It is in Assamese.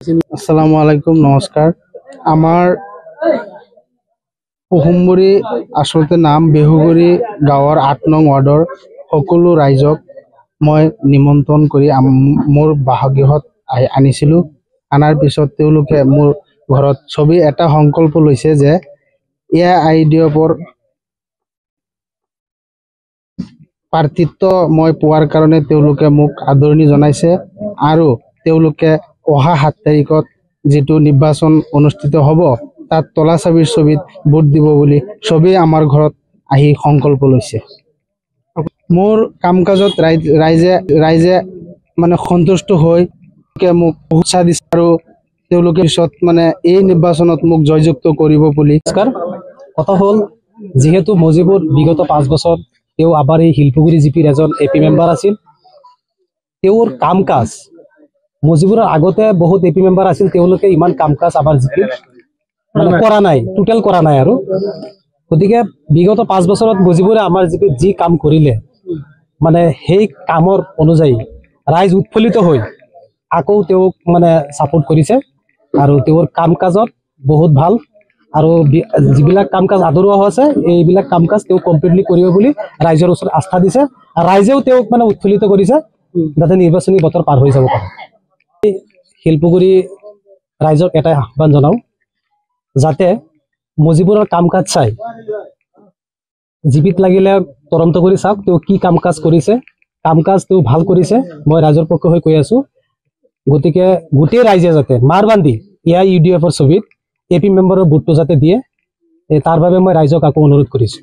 আসসালামু আলাইকুম, নমস্কাৰ। আমাৰ পুহুমবুৰী আচলতে নাম বেহুগুৰি গাঁৱৰ ৮ নং ৱাৰ্ডৰ সকলো ৰাইজক মই নিমন্ত্ৰণ কৰি মোৰ বাসগৃহত আনিছিলোঁ। আনাৰ পিছত তেওঁলোকে মোৰ ঘৰত চবেই এটা সংকল্প লৈছে যে AIUDF প্ৰাৰ্থিত্ব মই পোৱাৰ কাৰণে তেওঁলোকে মোক আদৰণি জনাইছে আৰু তেওঁলোকে অহা ৭ তাৰিখত যেটো নিৰ্বাচন অনুষ্ঠিত হ'ব তাত তলাচাবিৰ ছবিত ভোট দিব বুলি সবেই আমাৰ ঘৰত আহি সংকল্প লৈছে। মোৰ কাম কাজত ৰাইজে মানে সন্তুষ্ট হৈ মোক উৎসাহ দিছে আৰু তেওঁলোকে পিছত মানে এই নিৰ্বাচনত মোক জয়যুক্ত কৰিব বুলি। কথা হ'ল যেহেতু মজিবুৰ বিগত 5 বছৰ তেওঁ আবাৰ এই শিলপুগুৰি জিপিৰ এজন AP মেম্বাৰ আছিল। তেওঁৰ কাম কাজ মজিবুৰৰ আগতে বহুত AP মেম্বাৰ আছিল, তেওঁলোকে ইমান কাম কাজ আমাৰ জিপিৰ মানে কৰা নাই, টোটেল কৰা নাই আৰু গতিকে বিগত 5 বছৰত মজিবুৰে আমাৰ জিপিত যি কাম কৰিলে মানে সেই কামৰ অনুযায়ী ৰাইজ উৎফুল্লিত হৈ আকৌ তেওঁক মানে সাপোৰ্ট কৰিছে আৰু তেওঁৰ কাম কাজত বহুত ভাল আৰু যিবিলাক কাম কাজ আদৰুৱা হৈছে এইবিলাক কাম কাজ তেওঁ কমপ্লিটলি কৰিব বুলি ৰাইজৰ ওচৰত আস্থা দিছে আৰু ৰাইজেও তেওঁক মানে উৎফুল্লিত কৰিছে যাতে নিৰ্বাচনী বতৰ পাৰ হৈ যাব পাৰে। শিলপুগুৰি ৰাইজক এটা আহ্বান জনাও যাতে মজিবুৰৰ কাম কাজ চাই জিপিত লাগিলে তদন্ত কৰি চাওক তেওঁ কি কাম কাজ কৰিছে, কাম কাজ তেওঁ ভাল কৰিছে মই ৰাইজৰ পক্ষ হৈ কৈ আছো। গতিকে গোটেই ৰাইজে যাতে মাৰবান্ধি AIUDF ছবিত AP মেম্বাৰৰ ভোটটো যাতে দিয়ে তাৰ বাবে মই ৰাইজক আকৌ অনুৰোধ কৰিছো।